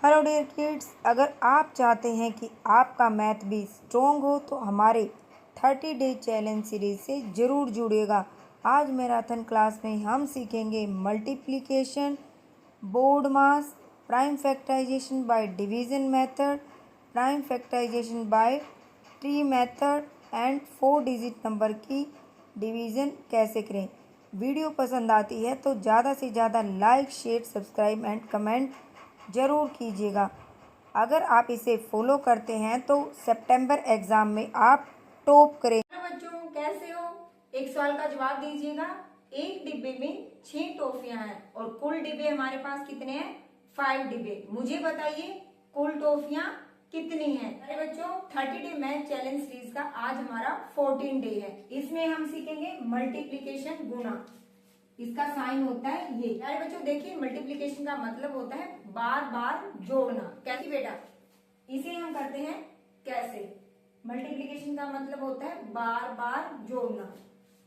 Hello dear kids, अगर आप चाहते हैं कि आपका मैथ भी स्ट्रॉन्ग हो तो हमारे 30 डे चैलेंज सीरीज से ज़रूर जुड़िएगा। आज मैराथन क्लास में हम सीखेंगे multiplication, BODMAS, prime factorization by division method, prime factorization by tree method and 4 digit number की डिवीज़न कैसे करें। वीडियो पसंद आती है तो ज़्यादा से ज़्यादा like, share, subscribe and comment ज़रूर कीजिएगा। अगर आप इसे फॉलो करते हैं तो सितंबर एग्ज़ाम में आप टॉप करें। हेलो बच्चों, कैसे हो? एक सवाल का जवाब दीजिएगा। एक डिब्बे में 6 टॉफियां हैं और कुल डिब्बे हमारे पास कितने हैं? 5 डिब्बे। मुझे बताइए कुल टॉफियां कितनी हैं? अरे बच्चों, 30 डे मैथ चैलेंज सीरीज का आज हमारा 14 डे है। इसमें हम सीखेंगे मल्टीप्लीकेशन, गुणा। इसका साइन होता है ये। अरे बच्चों देखिए, मल्टीप्लीकेशन का मतलब होता है बार बार जोड़ना। कैसे बेटा? इसे हम करते हैं कैसे? मल्टीप्लिकेशन का मतलब होता है बार बार जोड़ना।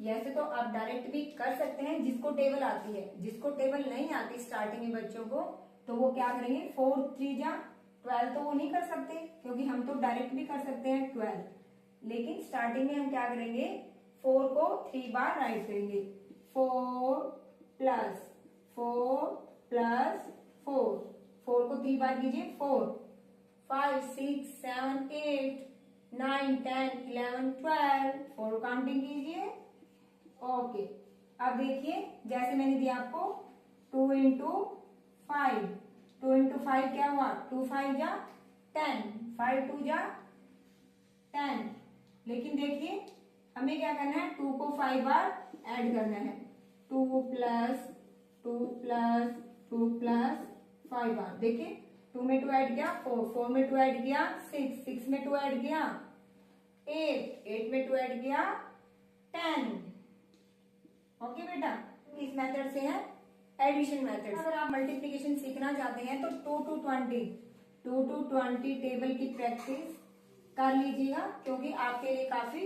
ऐसे तो आप डायरेक्ट भी कर सकते हैं जिसको टेबल आती है। जिसको टेबल नहीं आती स्टार्टिंग में बच्चों को, तो वो क्या करेंगे? 4 3 जा 12 तो वो नहीं कर सकते, क्योंकि हम तो डायरेक्ट भी कर सकते हैं 12। लेकिन स्टार्टिंग में हम क्या करेंगे? 4 को 3 बार राइट करेंगे। 4 प्लस 4 प्लस 4, 4 को 3 बार कीजिए। 4 5 6 7 8 9 10 11 12, 4 काउंटिंग कीजिए। ओके, अब देखिए जैसे मैंने दिया आपको 2 इंटू 5, 2 इंटू 5 क्या हुआ? 2 5 जा 10, 5 2 जा 10। लेकिन देखिए हमें क्या करना है? 2 को 5 बार ऐड करना है। 2 प्लस 2 प्लस 2 प्लस 5 बार। देखिए 2 में 2 ऐड किया 4, 4 में 2 ऐड किया 6, 6 में 2 ऐड किया 8, 8 में 2 ऐड किया 10। ओके बेटा, इस मेथड से है एडिशन मेथड। अगर आप मल्टीप्लिकेशन सीखना चाहते हैं तो 2 टू 20 टेबल की प्रैक्टिस कर लीजिएगा, क्योंकि आपके लिए काफी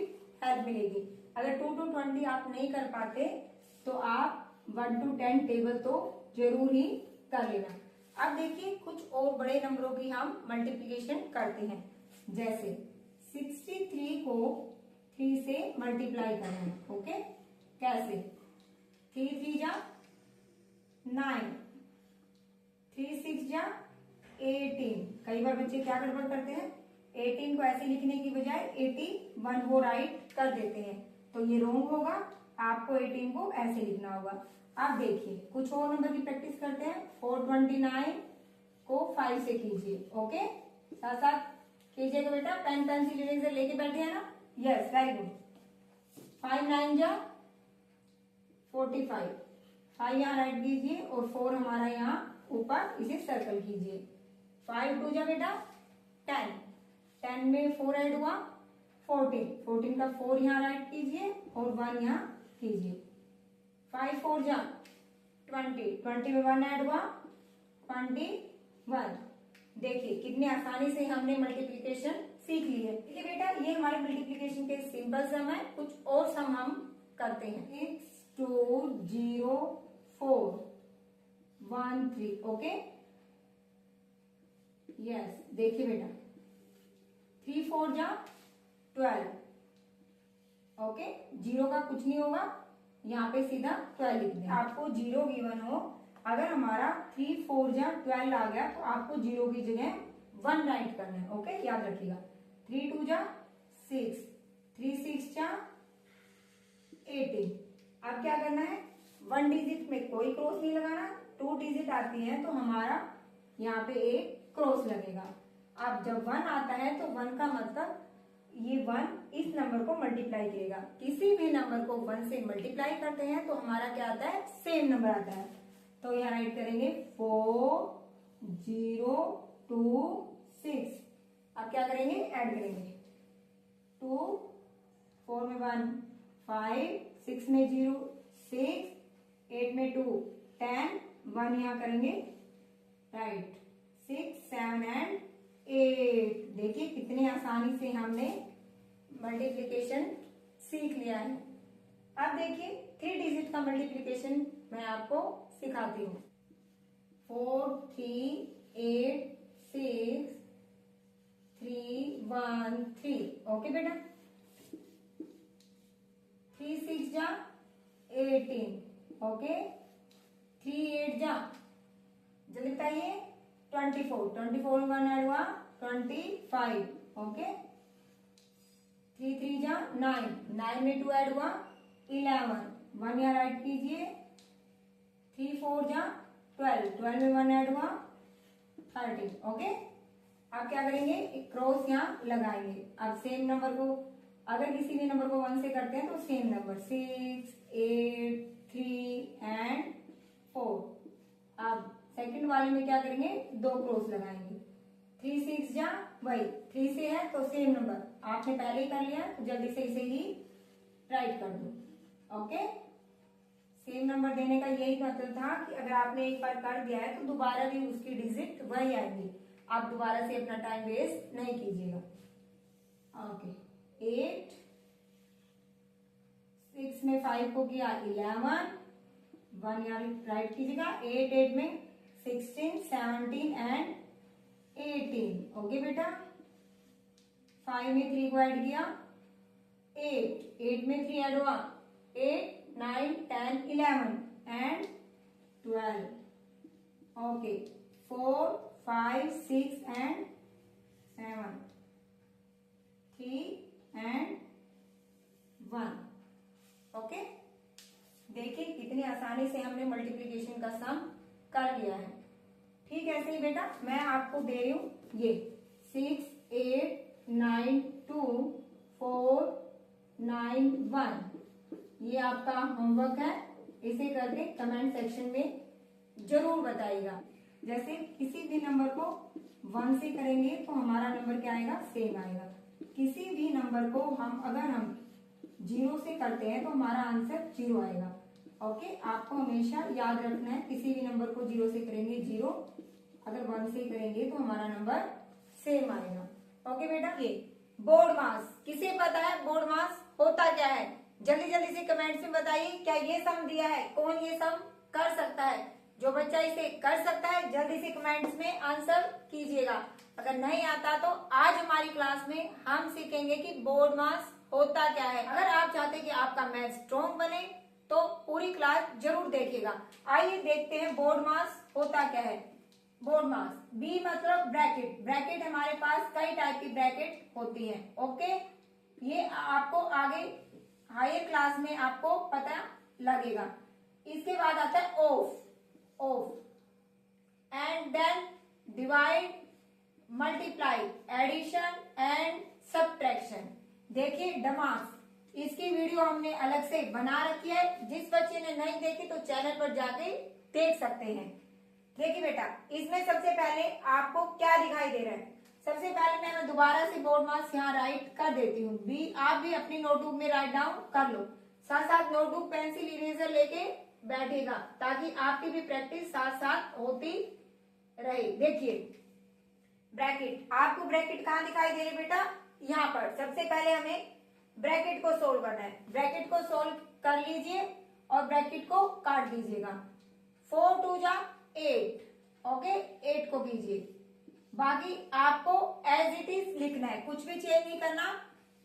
हेल्प मिलेगी। अगर 2 टू 20 आप नहीं कर पाते तो आप 1 टू 10 टेबल तो जरूर ही कर लेना। अब देखिए कुछ और बड़े नंबरों की हम मल्टीप्लिकेशन करते हैं। जैसे 63 को 3 से मल्टीप्लाई करना है। ओके, कैसे? 3 3 जा 9, 3 6 जा 18। कई बार बच्चे क्या गड़बड़ करते हैं? 18 को ऐसे लिखने की बजाय 81 वो राइट कर देते हैं, तो ये रॉन्ग होगा। आपको 18 को ऐसे लिखना होगा। अब देखिए कुछ और नंबर की प्रैक्टिस करते हैं। 429 को 5 से कीजिए। ओके, साथ साथ कीजिएगा बेटा। पेन पेंसिल इरेजर लेके बैठे हैं ना? Yes, very good. 5 9 जा 45, 5 यहाँ राइट कीजिए और 4 हमारा यहाँ ऊपर, इसे सर्कल कीजिए। 5 2 जा बेटा 10, 10 में 4 ऐड हुआ 14, 14 का 4 यहाँ राइट कीजिए और 1 यहाँ कीजिए। 5 4 जा 20, 20 में 1 ऐड हुआ 21। देखिए कितनी आसानी से हमने मल्टीप्लिकेशन सीख ली है। ठीक है बेटा, ये हमारे मल्टीप्लिकेशन के सिंपल सम है। कुछ और सम हम करते हैं। 6 2 0 4 1 3। ओके, यस, देखिए बेटा 3 4 जा 12। ओके, 0 का कुछ नहीं होगा, यहाँ पे सीधा 12 लिख दें। आपको 0 गिवन हो, अगर हमारा 3 4 जा 12 आ गया तो आपको 0 की जगह 1 राइट करना है। ओके, याद रखिएगा। 3 2 जा 6, 3 6 जा 18। अब क्या करना है? 1 डिजिट में कोई क्रॉस नहीं लगाना। 2 डिजिट आती है तो हमारा यहाँ पे एक क्रॉस लगेगा। अब जब 1 आता है तो 1 का मतलब ये 1 इस नंबर को मल्टीप्लाई करेगा। किसी भी नंबर को 1 से मल्टीप्लाई करते हैं तो हमारा क्या आता है? सेम नंबर आता है। तो यहाँ राइट करेंगे 4 0 2 6। अब क्या करेंगे? ऐड करेंगे 2, 4 में 1 5, 6 में 0 6, 8 में 2 10, 1 यहाँ करेंगे राइट 6 7 एंड 8। देखिए कितनी आसानी से हमने मल्टीप्लिकेशन सीख लिया है। अब देखिए 3 डिजिट का मल्टीप्लिकेशन मैं आपको सिखाती हूँ। 4 3 8 ओके बेटा, 3 6 जा 18, ओके, 3 8 जा, जल्दी बताइए, 24, 24 में 1 ऐड हुआ 25, ओके, 3 3 जा 9, 9 में 2 ऐड हुआ 11, 1 यहाँ राइट कीजिए, 3 4 जा 12, 12 में 1 ऐड हुआ 13, ओके। आप क्या करेंगे, एक क्रॉस यहाँ लगाएंगे। अब सेम नंबर को, अगर किसी भी नंबर को 1 से करते हैं तो सेम नंबर 6 8 3 एंड 4। अब सेकंड वाले में क्या करेंगे, 2 क्रॉस लगाएंगे, 3 6 जा, वही 3 से है तो सेम नंबर आपने पहले ही कर लिया, तो जल्दी से इसे ही राइट कर दो, ओके। सेम नंबर देने का यही मतलब था कि अगर आपने एक बार कर दिया है तो दोबारा भी उसकी डिजिट वही आएंगी, आप दोबारा से अपना टाइम वेस्ट नहीं कीजिएगा, ओके। 8 6 में 5 को किया 11, 1 यहाँ राइट कीजिएगा, 8 8 में 16 17 एंड 18, ओके बेटा। 5 में 3 को ऐड किया 8, 8 में 3 ऐड हुआ 8 9 10 11 and 12, okay. 4 5 6 and 7, 3 and 1, okay. देखिए कितनी आसानी से हमने मल्टीप्लिकेशन का सम कर लिया है। ठीक है, ऐसे ही बेटा मैं आपको दे रही हूं ये 6 8 9 2 4 9 1, ये आपका होमवर्क है, इसे करके कमेंट सेक्शन में जरूर बताइएगा। जैसे किसी भी नंबर को 1 से करेंगे तो हमारा नंबर क्या आएगा, सेम आएगा। किसी भी नंबर को अगर हम 0 से करते हैं तो हमारा आंसर 0 आएगा, ओके। आपको हमेशा याद रखना है, किसी भी नंबर को 0 से करेंगे 0, अगर 1 से करेंगे तो हमारा नंबर सेम आएगा, ओके बेटा। ये बोर्ड मास, किसे पता है बोर्ड मास होता क्या है, जल्दी जल्दी से कमेंट्स में बताइए। क्या ये सम दिया है, कौन ये सम कर सकता है, जो बच्चा इसे कर सकता है जल्दी से कमेंट्स में आंसर कीजिएगा। अगर नहीं आता तो आज हमारी क्लास में हम सीखेंगे कि बोर्ड मास होता क्या है। अगर आप चाहते हैं कि आपका मैथ स्ट्रॉन्ग बने तो पूरी क्लास जरूर देखिएगा। आइए देखते हैं बोर्ड मास होता क्या है। बोर्ड मास, बी मतलब ब्रैकेट, ब्रैकेट हमारे पास कई टाइप की ब्रैकेट होती है, ओके। ये आपको आगे हायर क्लास में आपको पता लगेगा। इसके बाद आता है of, of and then divide, multiply, addition and subtraction. देखिए डमास, इसकी वीडियो हमने अलग से बना रखी है, जिस बच्चे ने नहीं देखी तो चैनल पर जाके देख सकते हैं। देखिए बेटा, इसमें सबसे पहले आपको क्या दिखाई दे रहा है, सबसे पहले मैं दोबारा से बोर्ड मास यहाँ राइट कर देती हूँ। बी आप भी अपनी नोटबुक में राइट डाउन कर लो, साथ साथ नोटबुक पेंसिल इरेजर लेके बैठेगा ताकि आपकी भी प्रैक्टिस साथ साथ होती रहे। देखिए ब्रैकेट, आपको ब्रैकेट कहाँ दिखाई दे रही बेटा, यहाँ पर। सबसे पहले हमें ब्रैकेट को सोल्व करना है, ब्रैकेट को सोल्व कर लीजिए और ब्रैकेट को काट दीजिएगा। 4 2 जा 8, ओके, 8 को कीजिए। बाकी आपको एज इट इज लिखना है, कुछ भी चेंज नहीं करना,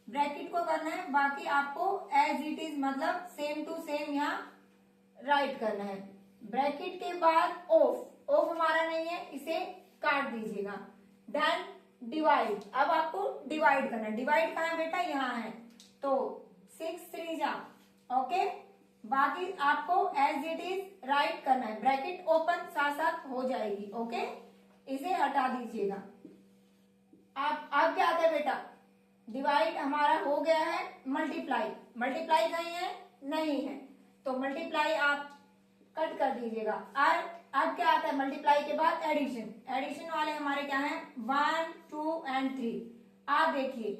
ब्रैकेट को करना है, बाकी आपको एज इट इज मतलब सेम टू सेम यहाँ राइट करना है। ब्रैकेट के बाद ऑफ, ऑफ हमारा नहीं है, इसे काट दीजिएगा। देन डिवाइड, अब आपको डिवाइड करना है, डिवाइड कहाँ है बेटा, यहाँ है, तो 6 3 जा, ओके। बाकी आपको एज इट इज राइट करना है, ब्रैकेट ओपन साथ साथ हो जाएगी, ओके। इसे हटा दीजिएगा। अब क्या आता है बेटा, डिवाइड हमारा हो गया है, मल्टीप्लाई, मल्टीप्लाई कहीं है, नहीं है, तो मल्टीप्लाई आप कट कर दीजिएगा। अब क्या आता है मल्टीप्लाई के बाद एडिशन, एडिशन वाले हमारे क्या है 1 2 एंड 3। आप देखिए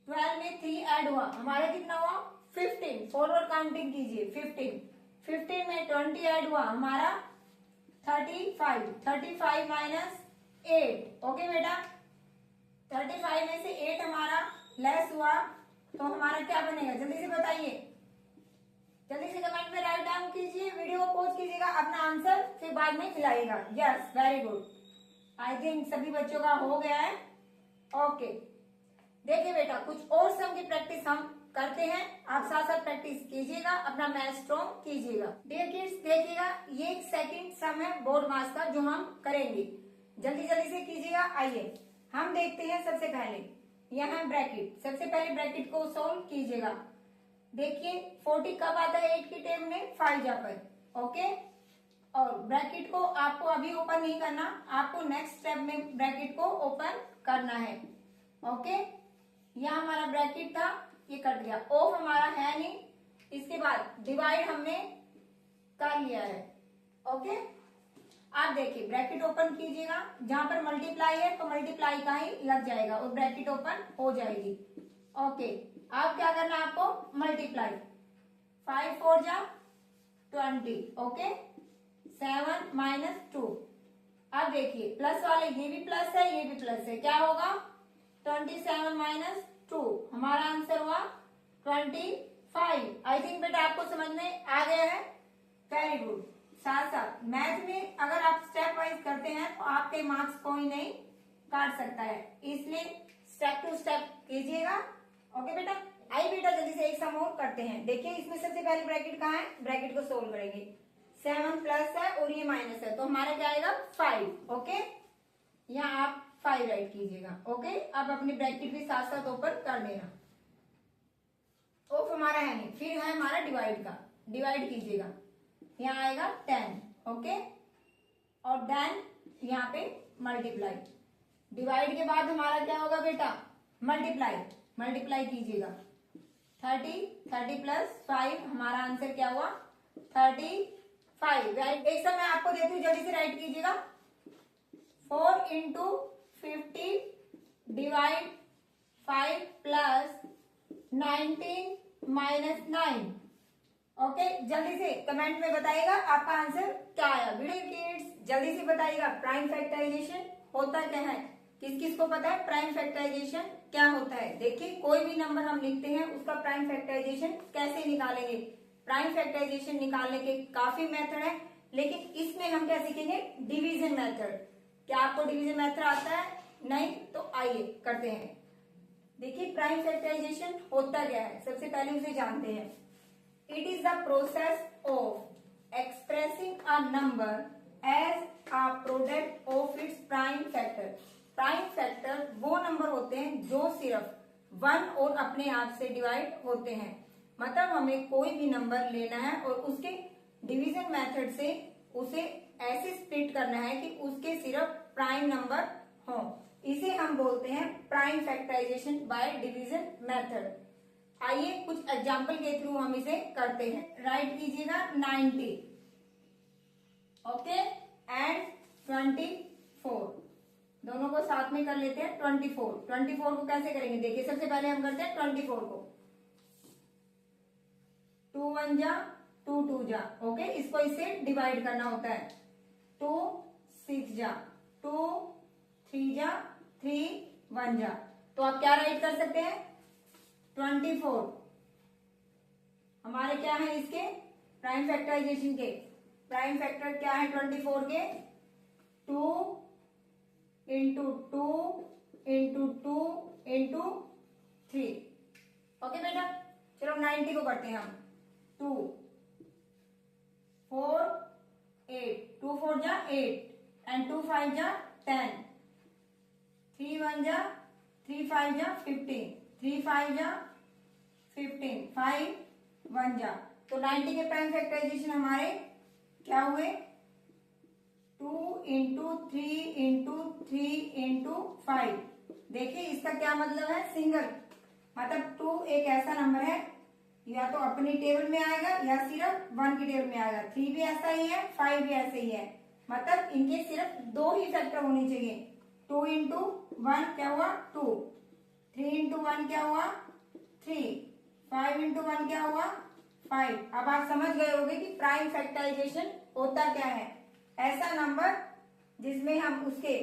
12 में 3 ऐड हुआ, हमारा कितना हुआ 15, फॉरवर्ड काउंटिंग कीजिए 15, 15 में 20 ऐड हुआ, हमारा 35, 35 माइनस 8, ओके बेटा। 35 में से 8 हमारा लेस हुआ तो हमारा क्या बनेगा, जल्दी से बताइए, जल्दी से कमेंट में राइट डाउन कीजिए, वीडियो को पॉज कीजिएगा, अपना आंसर फिर बाद में खिलाइएगा। Yes very good, I think सभी बच्चों का हो गया है, ओके। देखिए बेटा, कुछ और सम की प्रैक्टिस हम करते हैं, आप साथ साथ प्रैक्टिस कीजिएगा, अपना मैथ स्ट्रॉन्ग कीजिएगा। डियर किड्स, देखिएगा ये सेकंड सम है बोर्ड मास का जो हम करेंगे, जल्दी जल्दी से कीजिएगा। आइए हम देखते हैं। सबसे पहले यहाँ ब्रैकेट, सबसे पहले ब्रैकेट को सोल्व कीजिएगा। देखिए 40 कब आता है 8 की टेबल में, 5 जा पर, ओके। और ब्रैकेट को आपको अभी ओपन नहीं करना, आपको नेक्स्ट स्टेप में ब्रैकेट को ओपन करना है, ओके। यह हमारा ब्रैकेट था, ये कट गया, ऑफ हमारा है नहीं। इसके बाद डिवाइड हमने कर लिया है, ओके। आप देखिए ब्रैकेट ओपन कीजिएगा, जहां पर मल्टीप्लाई है तो मल्टीप्लाई का ही लग जाएगा और ब्रैकेट ओपन हो जाएगी, ओके। अब क्या करना है आपको, मल्टीप्लाई, 5 4 जा 20, ओके, 7 माइनस 2। अब देखिए प्लस वाले, ये भी प्लस है ये भी प्लस है, क्या होगा 27 माइनस 2, हमारा आंसर हुआ 25। आई थिंक बेटा आपको समझ में आ गया है, वेरी गुड। साथ साथ मैथ में अगर आप स्टेप वाइज करते हैं तो आपके मार्क्स कोई नहीं काट सकता है, इसलिए स्टेप टू स्टेप कीजिएगा, ओके बेटा। आई बेटा जल्दी से एक सम और करते हैं। देखिए इसमें सबसे पहले ब्रैकेट कहाँ है, ब्रैकेट को सोल्व करेंगे। 7 प्लस है और ये माइनस है, तो हमारा क्या आएगा 5, ओके। यहाँ आप 5 राइट कीजिएगा, ओके। अब अपनी ब्रैकेट भी साथ साथ ओपन कर देना। ऑफ हमारा है नहीं, फिर है हमारा डिवाइड का, डिवाइड कीजिएगा, यहाँ आएगा 10, ओके। और देन यहाँ पे मल्टीप्लाई, डिवाइड के बाद हमारा क्या होगा बेटा, मल्टीप्लाई, मल्टीप्लाई कीजिएगा। 30 प्लस 5, हमारा आंसर क्या हुआ 35, राइट। एक समय आपको देती हूँ, जल्दी से राइट कीजिएगा। 4 into 50 divide 5 plus 19 minus 9, okay. जल्दी से कमेंट में बताइएगा आपका आंसर क्या आया। वीडियो किड्स जल्दी से बताइएगा प्राइम फैक्टराइजेशन होता क्या है, किस किस को पता है प्राइम फैक्टराइजेशन क्या होता है। देखिए कोई भी नंबर हम लिखते हैं उसका प्राइम फैक्टराइजेशन कैसे निकालेंगे। प्राइम फैक्टराइजेशन निकालने के काफी मेथड है, लेकिन इसमें हम क्या सीखेंगे, डिवीजन मेथड। क्या आपको डिवीजन मेथड आता है, नहीं तो आइए करते हैं। देखिए प्राइम फैक्टराइजेशन होता क्या है, सबसे पहले उसे जानते हैं। It is the process of expressing a number as a product of its prime factor. Prime factor वो नंबर होते हैं जो सिर्फ 1 और अपने आप से डिवाइड होते हैं। मतलब हमें कोई भी नंबर लेना है और उसके डिवीजन मेथड से उसे ऐसे स्प्लिट करना है कि उसके सिर्फ प्राइम नंबर हो, इसे हम बोलते हैं prime factorization by division method. आइए कुछ एग्जाम्पल के थ्रू हम इसे करते हैं। राइट कीजिएगा 90, ओके, एंड 24, दोनों को साथ में कर लेते हैं। 24 को कैसे करेंगे, देखिए सबसे पहले हम करते हैं 24 को 2 1 जा 2 2 जा, ओके। इसको इससे डिवाइड करना होता है। 2 6 जा 2 3 जा 3 1 जा, तो आप क्या राइट कर सकते हैं 24। हमारे क्या है इसके प्राइम फैक्टराइजेशन के, प्राइम फैक्टर क्या है 24 के, 2 इंटू 2 इंटू 2 इंटू 3, ओके बेटा। चलो 90 को करते हैं हम। 2 4 8, 2 4 जा 8 एंड 2 5 जा 10, 3 1 जा 3 5 जा 15, 3 5 जा 15, 5 1 जा, तो 90 के प्राइम फैक्टराइजेशन हमारे क्या हुए 2 इंटू 3 इंटू 3 इंटू 5। देखिए इसका क्या मतलब है, सिंगल, मतलब 2 एक ऐसा नंबर है या तो अपनी टेबल में आएगा या सिर्फ 1 की टेबल में आएगा। 3 भी ऐसा ही है, 5 भी ऐसे ही है, मतलब इनके सिर्फ 2 ही फैक्टर होने चाहिए। 2 इंटू 1 क्या हुआ 2, 3 इंटू 1 क्या हुआ 3, 5 इंटू 1 क्या हुआ 5। अब आप समझ गए होंगे कि प्राइम फैक्टराइजेशन होता क्या है, ऐसा नंबर जिसमें हम उसके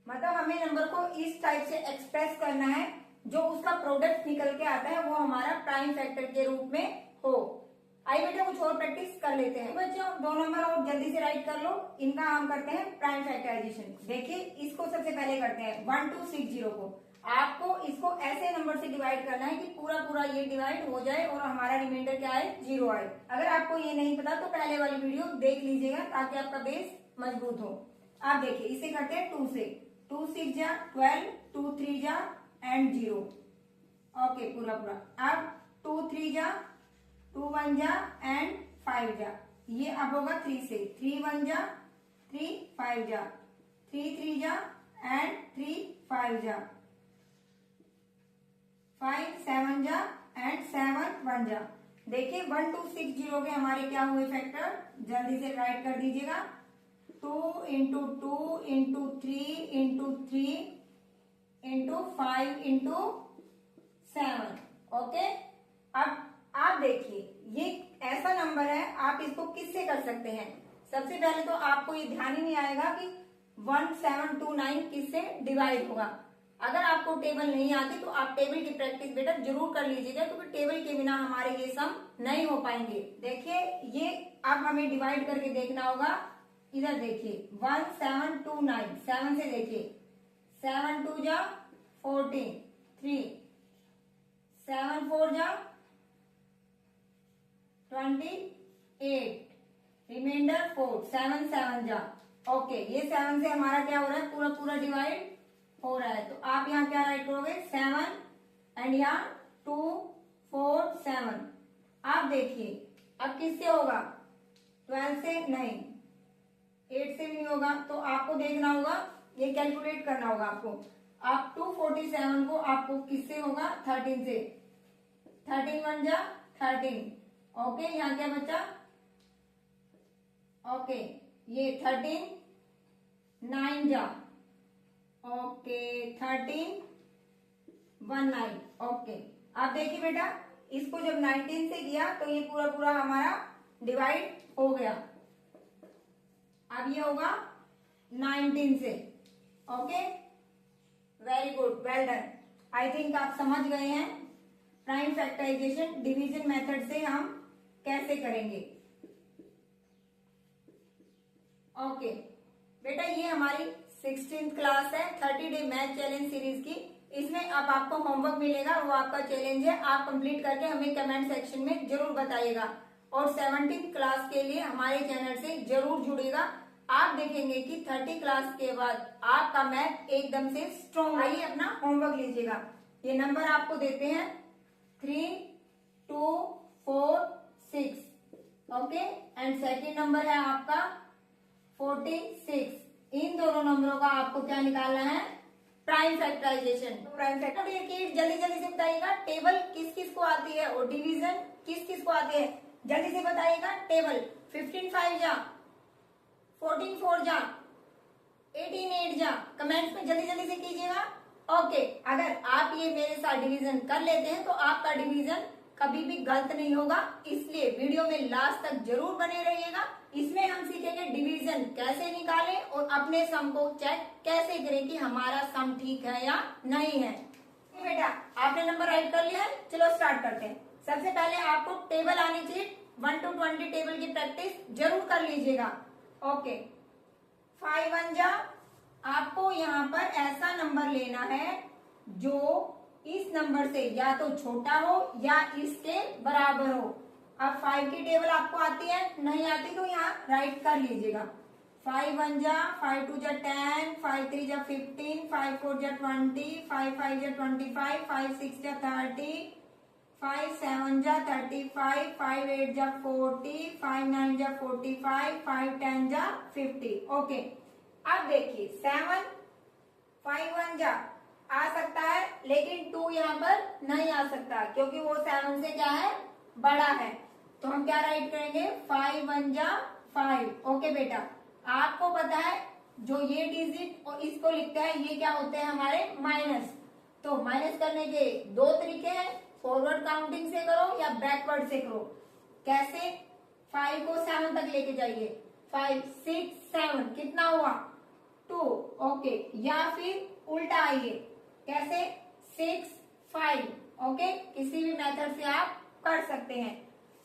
मतलब हमें नंबर को इस टाइप से एक्सप्रेस करना है जो उसका प्रोडक्ट निकल के आता है वो हमारा प्राइम फैक्टर के रूप में हो। आइए बेटा कुछ और प्रैक्टिस कर लेते हैं बच्चों। 2 नंबर और जल्दी से राइट कर लो। इनका हम करते हैं प्राइम फैक्टराइजेशन। देखिए इसको सबसे पहले करते हैं 1260 को। आपको इसको ऐसे नंबर से डिवाइड करना है कि पूरा पूरा ये डिवाइड हो जाए और हमारा रिमाइंडर क्या आए, 0 आए। अगर आपको ये नहीं पता तो पहले वाली वीडियो देख लीजिएगा ताकि आपका बेस मजबूत हो। आप देखिए इसे करते हैं 2 से। 2 6 जा 12, 2 3 जा एंड 0। ओके पूरा पूरा। अब 2 3 जा 2 1 जा एंड 5 जा। ये अब होगा 3 से। 3 1 जा 3 5 जा 3 3 जा एंड 3 5 जा 5 7 जा एंड 7 1 जा। देखिए 1260 के हमारे क्या हुए फैक्टर, जल्दी से राइट कर दीजिएगा। 2 into 2 into 3 into 3 into 5 into 7। Okay अब आप देखिए ये ऐसा नंबर है, आप इसको किससे कर सकते हैं। सबसे पहले तो आपको ये ध्यान ही नहीं आएगा कि 1729 किससे डिवाइड होगा। अगर आपको टेबल नहीं आती तो आप टेबल की प्रैक्टिस बेटा जरूर कर लीजिएगा, क्योंकि टेबल के बिना हमारे ये सम नहीं हो पाएंगे। देखिए ये अब हमें डिवाइड करके देखना होगा। इधर देखिए 1729 7 से देखिए 7 2 जा 14 3 7 4 जा 28 रिमाइंडर 4 7 7 जा। ओके ये 7 से हमारा क्या हो रहा है, पूरा पूरा डिवाइड हो रहा है। तो आप यहाँ क्या राइट करोगे 7 एंड यहाँ 2 4 7। आप देखिए अब किससे होगा, 12 से नहीं, 8 से भी नहीं होगा। तो आपको देखना होगा, ये कैलकुलेट करना होगा आपको। आप 247 को आपको किससे होगा, 13 से। 13 1 जा 13। ओके यहाँ क्या बचा, ओके ये 13 9 जा। ओके 13 1 9। ओके आप देखिए बेटा इसको जब 19 से किया तो ये पूरा पूरा हमारा डिवाइड हो गया। अब ये होगा 19 से। Okay very good, well done. I think आप समझ गए हैं प्राइम फैक्टराइजेशन डिवीजन मेथड से हम कैसे करेंगे। ओके बेटा ये हमारी 16th क्लास है 30 डे मैथ चैलेंज सीरीज की। इसमें अब आपको होमवर्क मिलेगा, वो आपका चैलेंज है, आप कंप्लीट करके हमें कमेंट सेक्शन में जरूर बताइएगा। और 17th क्लास के लिए हमारे चैनल से जरूर जुड़िएगा। आप देखेंगे कि 30 क्लास के बाद आपका मैथ एकदम से स्ट्रॉन्ग। आइए अपना होमवर्क लीजिएगा। ये नंबर आपको देते हैं 3 2 4 6। ओके एंड सेकेंड नंबर है आपका 46। इन दोनों नंबरों का आपको क्या निकालना है, प्राइम फैक्टराइजेशन। प्राइम फैक्टराइजेशन जल्दी जल्दी से बताइएगा, टेबल किस किस को आती है और डिवीजन किस किस को आती है, जल्दी से बताइएगा। टेबल 15 5 जा 14 4 जा 18 8 जा। कमेंट्स में जल्दी जल्दी से कीजिएगा। ओके अगर आप ये मेरे साथ डिवीजन कर लेते हैं तो आपका डिवीजन कभी भी गलत नहीं होगा, इसलिए वीडियो में लास्ट तक जरूर बने रहिएगा। इसमें हम सीखेंगे डिवीजन कैसे निकालें और अपने सम को चेक कैसे करें कि हमारा सम ठीक है या नहीं है। बेटा आपने नंबर राइट कर लिया है, चलो स्टार्ट करते हैं। सबसे पहले आपको टेबल आनी चाहिए, 1 to 20 टेबल की प्रैक्टिस जरूर कर लीजिएगा। ओके 5 1 जा। आपको यहाँ पर ऐसा नंबर लेना है जो इस नंबर से या तो छोटा हो या इसके बराबर हो। अब 5 की टेबल आपको आती है, नहीं आती तो यहाँ राइट कर लीजिएगा। 5 1 जा 5 2 जा 10 5 3 जा 15 5 4 जा 20 5 5 जा 25 5 6 जा 30 5 7 जा 35 5 8 जा 40 5 9 जा 45 5 10 जा 50। ओके अब देखिए 7 5 1 जा आ सकता है, लेकिन 2 यहाँ पर नहीं आ सकता क्योंकि वो 7 से क्या है, बड़ा है। तो हम क्या राइट करेंगे 5 1 जा 5। ओके बेटा आपको पता है जो ये डिजिट और इसको लिखते हैं ये क्या होते हैं हमारे माइनस। तो माइनस करने के 2 तरीके हैं, फॉरवर्ड काउंटिंग से करो या बैकवर्ड से करो। कैसे, 5 को 7 तक लेके जाइए। 5 6 7 कितना हुआ 2। ओके या फिर उल्टा आइए, कैसे 6 5। ओके किसी भी मेथड से आप कर सकते हैं।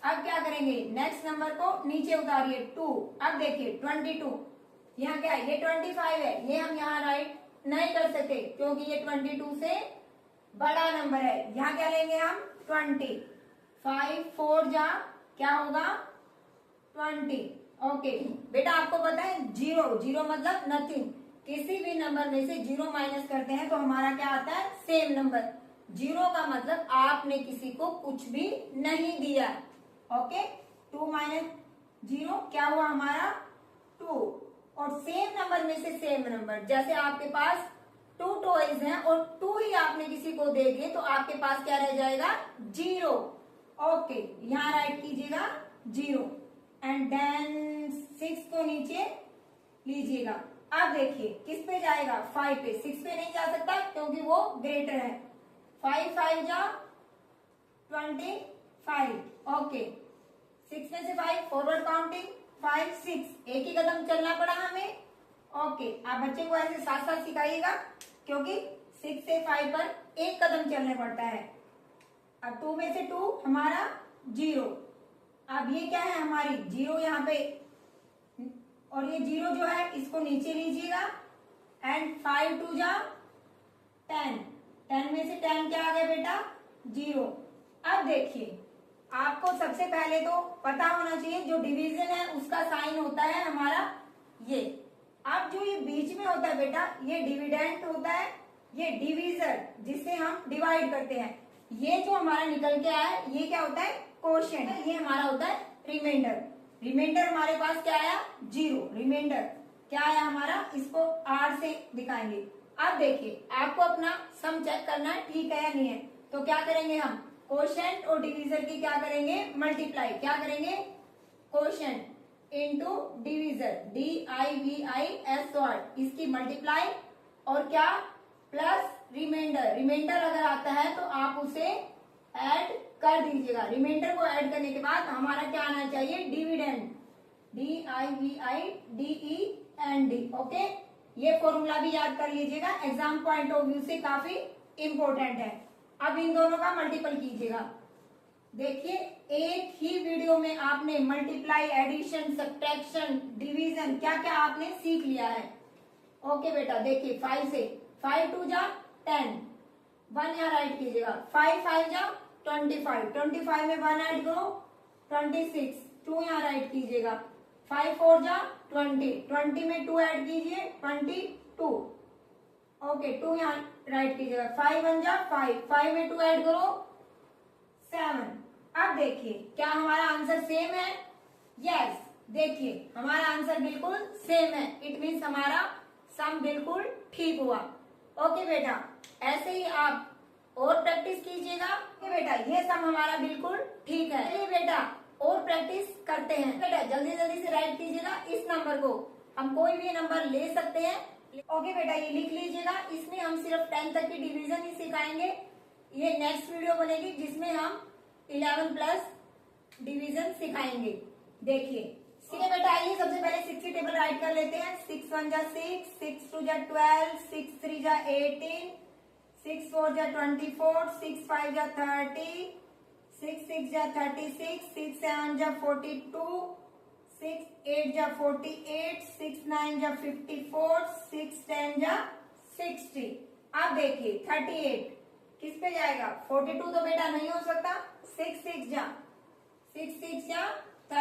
अब क्या करेंगे, नेक्स्ट नंबर को नीचे उतारिए 2। अब देखिए 22, यहाँ क्या है, ये 25 है, ये हम यहाँ राइट नहीं कर सकते क्योंकि ये 22 से बड़ा नंबर है। यहाँ क्या लेंगे हम 20, 5 4 जा क्या होगा 20। ओके बेटा, आपको पता है जीरो, जीरो मतलब नथिंग, किसी भी नंबर में से जीरो माइनस करते हैं तो हमारा क्या आता है, सेम नंबर। जीरो का मतलब आपने किसी को कुछ भी नहीं दिया। ओके, 2 माइनस जीरो क्या हुआ हमारा 2। और सेम नंबर में से सेम नंबर, जैसे आपके पास 2 टॉयज हैं और 2 ही आपने किसी को दे दिए तो आपके पास क्या रह जाएगा, जीरो। ओके, यहाँ राइट कीजिएगा 0 एंड देन 6 को नीचे लीजिएगा। अब देखिए किस पे जाएगा, 5 पे। 6 पे नहीं जा सकता क्योंकि वो ग्रेटर है। 5 5 जा 25। ओके, 6 में से 5 फॉरवर्ड काउंटिंग, 5 6 एक ही कदम चलना पड़ा हमें। ओके, आप बच्चे को ऐसे साथ साथ सिखाइएगा क्योंकि 6 से 5 पर एक कदम चलने पड़ता है। अब 2 में से 2 हमारा 0। अब ये क्या है हमारी 0 यहाँ पे, और ये 0 जो है इसको नीचे लीजिएगा एंड 5 2 जा 10। 10 में से 10 क्या आ गया बेटा 0। अब देखिए आपको सबसे पहले तो पता होना चाहिए जो डिवीजन है उसका साइन होता है हमारा ये। अब जो ये बीच में होता है बेटा ये डिविडेंट होता है, ये डिवीजर जिससे हम डिवाइड करते हैं। ये जो हमारा निकल के आया है ये क्या होता है कोशेंट, ये हमारा होता है रिमाइंडर। रिमाइंडर हमारे पास क्या आया 0, रिमाइंडर क्या आया हमारा, इसको R से दिखाएंगे। अब देखिए आपको अपना सम चेक करना है ठीक है या नहीं है, तो क्या करेंगे हम कोशेंट और डिवीजर की क्या करेंगे मल्टीप्लाई। क्या करेंगे quotient into divisor, DIVIS word, इसकी मल्टीप्लाई और क्या प्लस रिमाइंडर। रिमाइंडर अगर आता है तो आप उसे ऐड कर दीजिएगा। रिमाइंडर को ऐड करने के बाद हमारा क्या आना चाहिए डिविडेंड, DIVIDEND। ओके, ये फॉर्मूला भी याद कर लीजिएगा, एग्जाम पॉइंट ऑफ व्यू से काफी इंपॉर्टेंट है। अब इन दोनों का मल्टीपल कीजिएगा। देखिए एक ही वीडियो में आपने मल्टीप्लाई, एडिशन, सब्ट्रैक्शन, डिवीजन क्या क्या आपने सीख लिया है। ओके बेटा, देखिए 5 से 5 2 जा 10, 1 यहाँ राइट कीजिएगा। 5 5 जा 25, 25 में 1 ऐड करो 26, 2 यहाँ राइट कीजिएगा। 5 4 जा 20, 20 में 2 ऐड कीजिए 22। ओके, 2 यहाँ राइट कीजिएगा। 5 1 जा 5, 5 में 2 ऐड करो 7। अब देखिए क्या हमारा आंसर सेम है, यस देखिए हमारा आंसर बिल्कुल सेम है, इट मीन्स हमारा सम बिल्कुल ठीक हुआ। ओके बेटा, ऐसे ही आप और प्रैक्टिस कीजिएगा। ओके बेटा, ये सम हमारा बिल्कुल ठीक है। चलिए बेटा और प्रैक्टिस करते हैं। बेटा जल्दी जल्दी से राइट कीजिएगा, इस नंबर को हम कोई भी नंबर ले सकते हैं। ओके बेटा, ये लिख लीजिएगा, इसमें हम सिर्फ 10 तक की डिवीजन ही सिखाएंगे। ये नेक्स्ट वीडियो बनेगी जिसमें हम 11 प्लस डिवीजन सिखाएंगे। देखिए ठीक है बेटा, आइए सबसे पहले 6 की टेबल राइट कर लेते हैं। 6 1 जा 6, 6 2 जा 12, 6 3 जा 18, 6 4 जा 24, 6 5 जा 30, 6 6 जा 36, 6 7 जा 42, 6 8 जा 48, 6 9 जा 54, 6 10 जा 60। अब देखिए 38 किस पे जाएगा, 42 तो बेटा नहीं हो सकता। 6 6 जा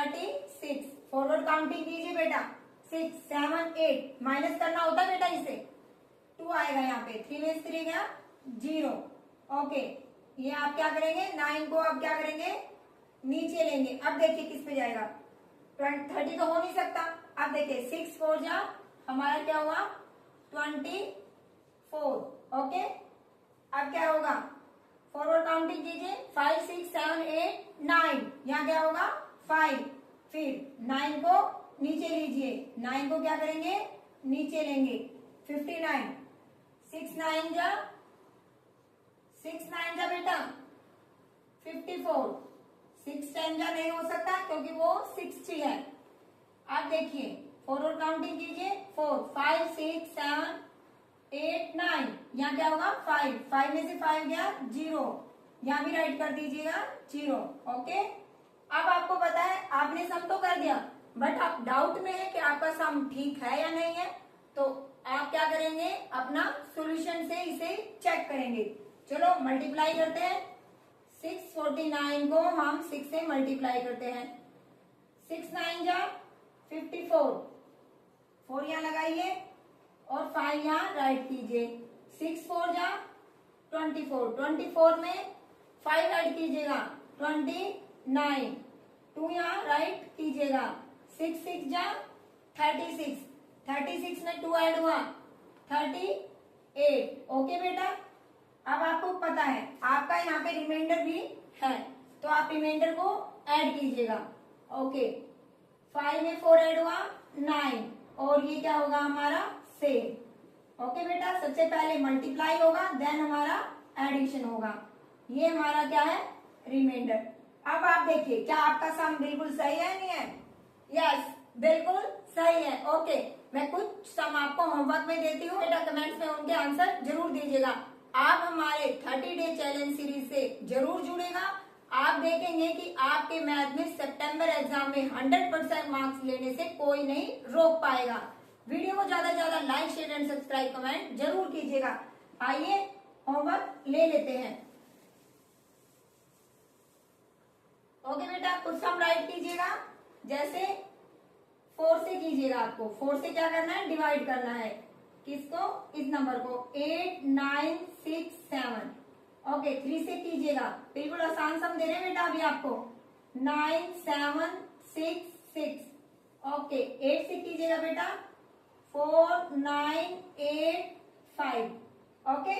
36, फॉरवर्ड काउंटिंग कीजिए बेटा। 6 7 8 माइनस करना होता है बेटा, इसे 2 आएगा यहाँ पे, 3 में 3 गया 0। ओके, ये आप क्या करेंगे 9 को आप क्या करेंगे नीचे लेंगे। अब देखिए किस पे जाएगा, 30 तो हो नहीं सकता। अब देखिए 6 4 जा हमारा क्या हुआ 24। ओके, अब क्या होगा फॉरवर्ड काउंटिंग कीजिए, 5 6 7 8 9, यहाँ क्या होगा 5, फिर 9 को नीचे लीजिए, 9 को क्या करेंगे नीचे लेंगे 59, 6 9 जा बेटा 54, 6 10 जा नहीं हो सकता क्योंकि वो 60 है। अब देखिए फॉरवर्ड काउंटिंग कीजिए, 4 5 6 7 8 9, यहाँ क्या होगा 5, 5 में से 5 गया 0, यहाँ भी राइट कर दीजिएगा 0। ओके, अब आपको पता है, आपने सम तो कर दिया, बट आप डाउट में है कि आपका सम ठीक है या नहीं है, तो आप क्या करेंगे, अपना सॉल्यूशन से इसे चेक करेंगे। चलो मल्टीप्लाई करते हैं। 649 को हम 6 से मल्टीप्लाई करते हैं। 6 9 जा 54, 4 यहाँ लगाइए और 5 यहाँ राइट कीजिए। 6 4 जा 24, 24 में 5 ऐड कीजिएगा 29, 2 यहाँ राइट कीजिएगा। 6 6 जा 36, 36 में 2 ऐड हुआ 38। ओके बेटा, अब आपको पता है आपका यहाँ पे रिमाइंडर भी है, तो आप रिमाइंडर को ऐड कीजिएगा। ओके, 5 में 4 ऐड हुआ 9, और ये क्या होगा हमारा सेम। ओके बेटा, सबसे पहले मल्टीप्लाई होगा, देन हमारा एडिशन होगा। ये हमारा क्या है, रिमाइंडर। अब आप देखिए क्या आपका सम बिल्कुल सही है नहीं है? यस, बिल्कुल सही है। ओके, मैं कुछ सम आपको होमवर्क में देती हूँ, बेटा कमेंट्स में उनके आंसर जरूर दीजिएगा। आप हमारे 30 डे चैलेंज सीरीज से जरूर जुड़ेगा। आप देखेंगे कि आपके मैथ में सितंबर एग्जाम में 100% मार्क्स लेने से कोई नहीं रोक पाएगा। वीडियो को ज्यादा से ज्यादा like share and subscribe comment जरूर कीजिएगा। आइए होमवर्क ले लेते हैं। ओके बेटा, कुछ सम राइट कीजिएगा, जैसे 4 से कीजिएगा। आपको 4 से क्या करना है, डिवाइड करना है। किसको, इस नंबर को। 8 9 6 7। ओके, 3 से कीजिएगा, बिल्कुल आसान सम दे रहे हैं बेटा अभी आपको। 9 7 6 6। ओके, 8 से कीजिएगा बेटा, 4 9 8 5। ओके,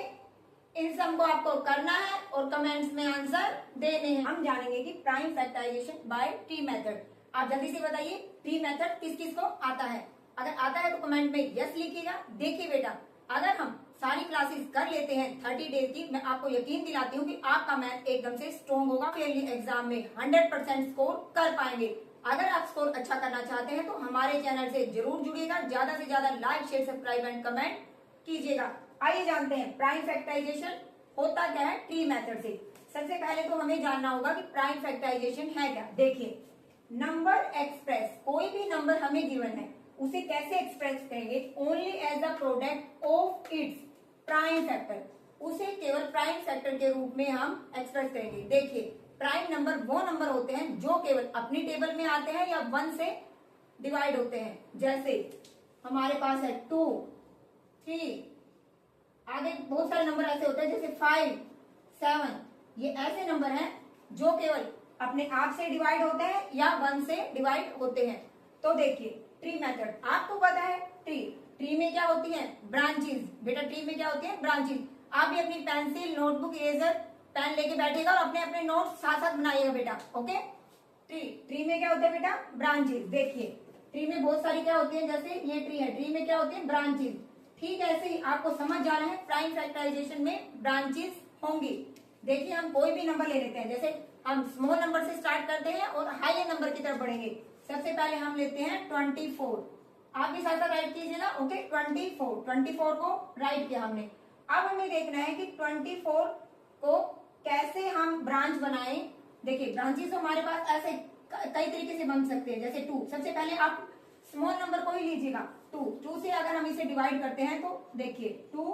इन सम को आपको करना है और कमेंट्स में आंसर देने हैं। हम जानेंगे कि prime factorization by tree method. आप जल्दी से बताइए ट्री मेथड किस किस को आता है। अगर आता है तो कमेंट में यस लिखिएगा। देखिए बेटा, अगर हम सारी क्लासेस कर लेते हैं 30 डेज की, मैं आपको यकीन दिलाती हूँ कि आपका मैथ एकदम से स्ट्रॉन्ग होगा, फेयरली एग्जाम में 100% स्कोर कर पाएंगे। अगर आप स्कोर अच्छा करना चाहते हैं तो हमारे चैनल से जरूर जुड़िएगा, ज्यादा से ज्यादा like share subscribe and comment कीजिएगा। आइए जानते हैं प्राइम फैक्टराइजेशन होता क्या है ट्री मेथड से। सबसे पहले तो हमें जानना होगा कि प्राइम फैक्टराइजेशन है क्या। देखिए, नंबर एक्सप्रेस, कोई भी नंबर हमें गिवन है उसे कैसे एक्सप्रेस करेंगे, only as a product of its prime factor. उसे केवल प्राइम फैक्टर के रूप में हम एक्सप्रेस करेंगे। देखिए, प्राइम नंबर वो नंबर होते हैं जो केवल अपनी टेबल में आते हैं या 1 से डिवाइड होते हैं। जैसे हमारे पास है 2 3, आगे बहुत सारे नंबर ऐसे होते हैं जैसे 5 7। ये ऐसे नंबर हैं जो केवल अपने आप से डिवाइड होते हैं या 1 से डिवाइड होते हैं। तो देखिए ट्री मेथड, आपको पता है ट्री में क्या होती है, ब्रांचेस। बेटा ट्री में क्या होती है, ब्रांचेस। आप भी अपनी पेंसिल नोटबुक इरेजर पेन लेके बैठेगा और अपने अपने नोट साथ साथ बनाइएगा बेटा। ओके, ट्री में क्या होता है बेटा, ब्रांचेस। देखिए ट्री में बहुत सारी क्या होती है, जैसे ये ट्री है, ट्री में क्या होती है, ब्रांचेस। ठीक ऐसे ही आपको समझ जाना है प्राइम फैक्टराइजेशन में ब्रांचेस होंगी। देखिए हम कोई भी नंबर ले लेते हैं, जैसे हम स्मॉल नंबर से स्टार्ट करते हैं और हाई नंबर की तरफ बढ़ेंगे। सबसे पहले हम लेते हैं 24। आप भी साथ साथ राइट कीजिएगा। ओके, 24 को राइट किया हमने। अब हमें देखना है कि 24 को कैसे हम ब्रांच बनाएं। देखिए ब्रांचेस हमारे पास ऐसे कई तरीके से बन सकते हैं, जैसे 2। सबसे पहले आप स्मॉल नंबर को ही लीजिएगा, 2 से अगर हम इसे डिवाइड करते हैं तो देखिए 2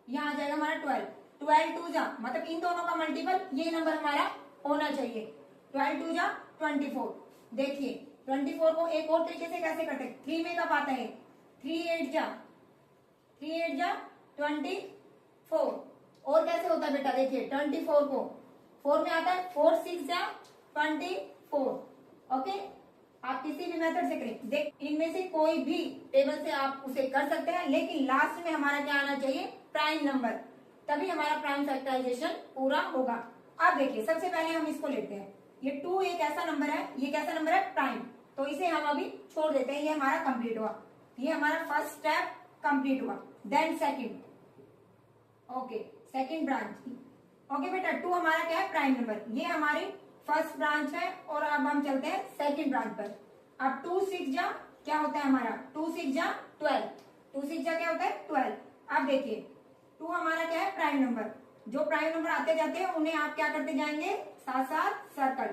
यहाँ आ जाएगा हमारा 12 2 जा, मतलब इन दोनों का मल्टीपल ये नंबर हमारा होना चाहिए। 12 2 जा 24। देखिए 24 को एक और तरीके से कैसे करते हैं, 3 में कब आता है, 3 8 जा 24। और कैसे होता है बेटा, देखिए 24 को 4 में आता है, 4 6 जा 24। ओके, आप किसी भी मेथड से करें, देख इनमें से कोई भी टेबल से आप उसे कर सकते हैं, लेकिन लास्ट में हमारा क्या आना चाहिए, प्राइम नंबर, तभी हमारा प्राइम फैक्टराइजेशन पूरा होगा। अब देखिए सबसे पहले हम इसको लेते हैं, ये 2 एक ऐसा नंबर है, ये कैसा नंबर है, प्राइम, तो इसे हम अभी छोड़ देते हैं। ये हमारा कंप्लीट हुआ, ये हमारा फर्स्ट स्टेप कंप्लीट हुआ। Then second, okay second branch. Okay बेटा 2 हमारा क्या है, प्राइम नंबर, ये हमारी फर्स्ट ब्रांच है। और अब हम चलते हैं सेकंड ब्रांच पर। अब 2 6 जा क्या होता है हमारा, 2 6 जा 12, 2 6 जा क्या होता है 12। अब देखिए 2 हमारा क्या है, प्राइम नंबर। जो प्राइम नंबर आते जाते हैं उन्हें आप क्या करते जाएंगे, साथ साथ सर्कल।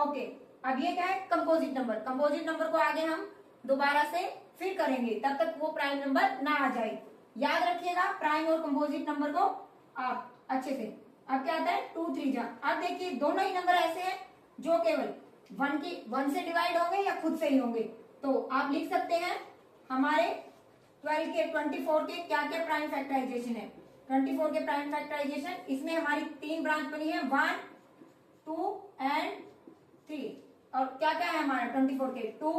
ओके, अब ये क्या है, कंपोजिट नंबर। कंपोजिट नंबर को आगे हम दोबारा से फिर करेंगे, तब तक वो प्राइम नंबर ना आ जाए। याद रखिएगा प्राइम और कंपोजिट नंबर को आप अच्छे से। अब क्या आता है 2 3 जा। अब देखिए दोनों ही नंबर ऐसे हैं जो केवल 1 से डिवाइड होंगे या खुद से ही होंगे। तो आप लिख सकते हैं हमारे 12 के 24 के क्या क्या प्राइम फैक्टराइजेशन है। 24 के प्राइम फैक्टराइजेशन, इसमें हमारी 3 ब्रांच बनी है, 1 2 एंड 3। और क्या क्या है हमारा 24 के 2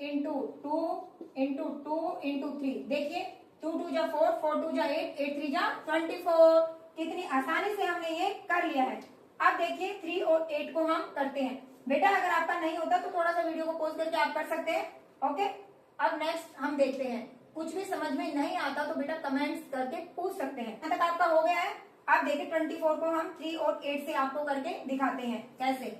इंटू 2 इंटू 2 इंटू 3। देखिए 2 2 जा 4, 4 2 जा 8, 8 3 जा 24। कितनी आसानी से हमने ये कर लिया है। अब देखिए 3 और 8 को हम करते हैं। बेटा अगर आपका नहीं होता तो थोड़ा सा वीडियो को पॉज करके आप कर सकते हैं। ओके, अब नेक्स्ट हम देखते हैं। कुछ भी समझ में नहीं आता तो बेटा कमेंट्स करके पूछ सकते हैं। यहाँ तक आपका हो गया है। अब देखिए 24 को हम 3 और 8 से आपको करके दिखाते हैं कैसे।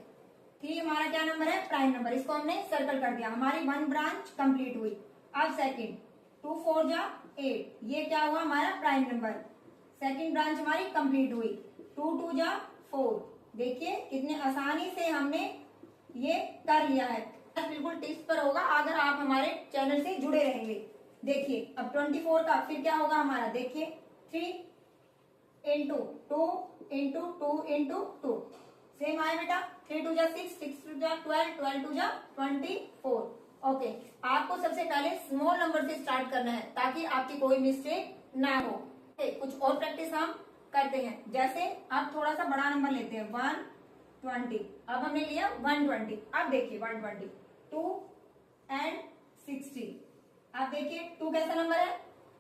3 हमारा क्या नंबर है, प्राइम नंबर, इसको हमने सर्कल कर दिया, हमारी 1 ब्रांच कंप्लीट हुई। अब सेकंड 2 4 जा 8, ये क्या हुआ हमारा प्राइम नंबर, सेकंड ब्रांच हमारी कंप्लीट हुई। 2 2 जा 4, देखिए कितने आसानी से हमने ये कर लिया है। बिल्कुल टिप्स पर होगा अगर आप हमारे चैनल से जुड़े रहेंगे। देखिए अब 24 का फिर क्या होगा हमारा, देखिए 3 इंटू 2 इंटू 2 इंटू 2, सेम आए बेटा। 3 2 जा 6, 6 2 जा 12, 12 2 जा 24। ओके, आपको सबसे पहले स्मॉल नंबर से स्टार्ट करना है ताकि आपकी कोई मिस्टेक ना हो। कुछ और प्रैक्टिस हम करते हैं, जैसे आप थोड़ा सा बड़ा नंबर लेते हैं 120। अब हमने लिया 120। अब देखिए 120 2 एंड 60। अब देखिए 2 कैसा नंबर है,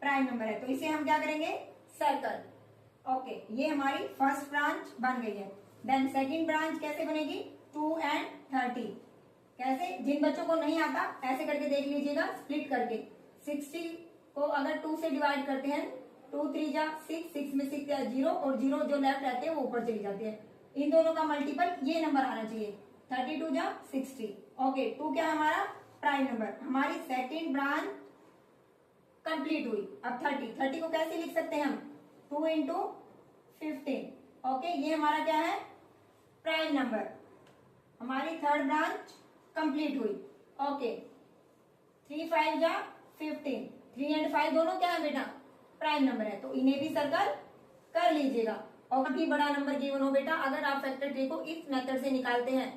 प्राइम नंबर है, तो इसे हम क्या करेंगे, सर्कल। ओके, ये हमारी फर्स्ट ब्रांच बन गई है। देन सेकंड ब्रांच कैसे बनेगी, 2 एंड 30। कैसे, जिन बच्चों को नहीं आता ऐसे करके देख लीजिएगा, स्प्लिट करके। 60 को अगर 2 से डिवाइड करते हैं, 2 3 जा 6, 6 में 6 या 0, और 0 जो लेफ्ट रहते हैं वो ऊपर चली जाती है। इन दोनों का मल्टीपल ये नंबर आना चाहिए, 32 जा 60। ओके, 2 क्या हमारा प्राइम नंबर, हमारी सेकंड ब्रांच कंप्लीट हुई। अब 30 को कैसे लिख सकते हैं हम, 2 इंटू 15। ओके, ये हमारा क्या है, प्राइम नंबर, हमारी थर्ड ब्रांच कंप्लीट हुई। ओके, 3 5 जा 15, 3 एंड 5 दोनों क्या है बेटा, प्राइम नंबर है, तो इन्हें भी सर्कल कर लीजिएगा। और भी बड़ा नंबर गिवन हो बेटा, अगर आप फैक्टर ट्री को इस मेथड से निकालते हैं,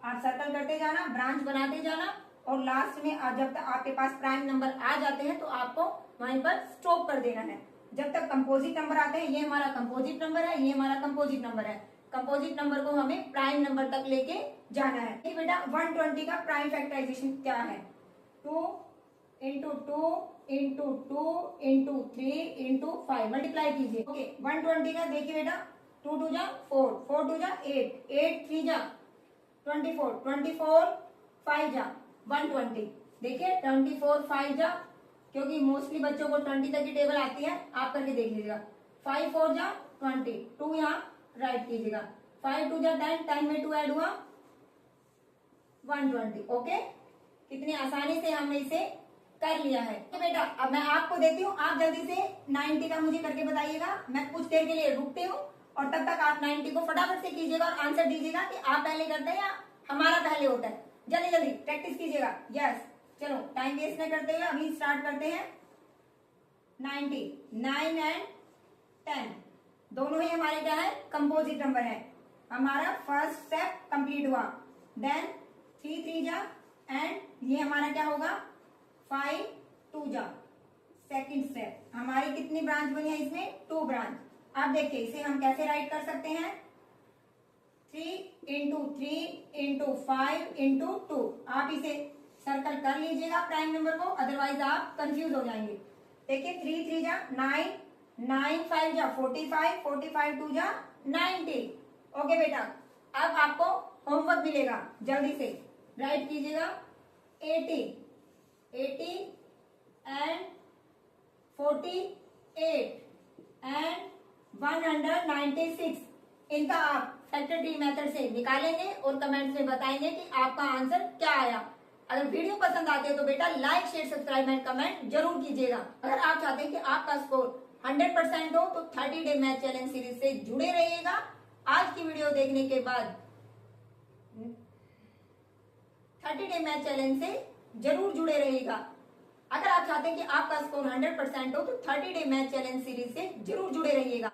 आप सर्कल करते जाना, ब्रांच बनाते जाना, और लास्ट में जब तक आपके पास प्राइम नंबर आ जाते हैं तो आपको वहीं पर स्टॉप कर देना है। जब तक कंपोजिट नंबर आते हैं, ये हमारा कंपोजिट नंबर है, ये हमारा कंपोजिट नंबर है, कंपोजिट नंबर को हमें प्राइम नंबर तक लेके जाना है। ये बेटा 120 का प्राइम फैक्टराइजेशन क्या है, 2 into 2 into 2 into 3 into 5, multiply कीजिए। ओके, 120 का देखिए बेटा, 2 2 जा 4, 4 2 जा 8, 8 3 जा 24, 24 5 जा 120। देखिए 24 5 जा, क्योंकि मोस्टली बच्चों को 20 तक की टेबल आती है, आप करके देख लीजिएगा। 5 4 जा 20, 2 यहाँ राइट कीजिएगा, 5 2 जा 10, 10 में 2 ऐड हुआ 120। ओके, कितनी आसानी से हमने इसे कर लिया है। तो बेटा अब मैं आपको देती हूँ, आप जल्दी से 90 का मुझे करके बताइएगा। मैं कुछ देर के लिए रुकती हूँ और तब तक आप 90 को फटाफट से कीजिएगा और आंसर दीजिएगा कि आप पहले करते हैं या हमारा पहले होता है। जल्दी जल्दी प्रैक्टिस कीजिएगा। यस, चलो टाइम वेस्ट न करते हुए अभी स्टार्ट करते हैं। 90, 9 एंड 10 दोनों ही हमारे क्या है, कंपोजिट नंबर है। हमारा फर्स्ट स्टेप कंप्लीट हुआ। देन 3 3 जा एंड ये हमारा क्या होगा, 5 2 जा सेकंड स्टेप। हमारी कितनी ब्रांच बनी है इसमें, 2 ब्रांच। अब देखिए इसे हम कैसे राइट कर सकते हैं, 3 इंटू 3 इंटू 5 इंटू 2। आप इसे सर्कल कर लीजिएगा प्राइम नंबर को, अदरवाइज आप कंफ्यूज हो जाएंगे। देखिए 3 3 जा 9, 9 5 जा 45, 45 2 जा 90। ओके बेटा, अब आपको होमवर्क मिलेगा, जल्दी से राइट कीजिएगा। 80 एंड 48 एंड 196, इनका आप फैक्टर ट्री मेथड से निकालेंगे और कमेंट्स में बताएंगे कि आपका आंसर क्या आया। अगर वीडियो पसंद आती है तो बेटा like share subscribe and comment जरूर कीजिएगा। अगर आप चाहते हैं कि आपका स्कोर 100% हो तो 30 डे मैथ चैलेंज सीरीज से जुड़े रहिएगा। आज की वीडियो देखने के बाद 30 डे मैथ चैलेंज से जरूर जुड़े रहिएगा। अगर आप चाहते हैं कि आपका स्कोर 100% हो तो 30 डे मैथ चैलेंज सीरीज से जरूर जुड़े रहिएगा।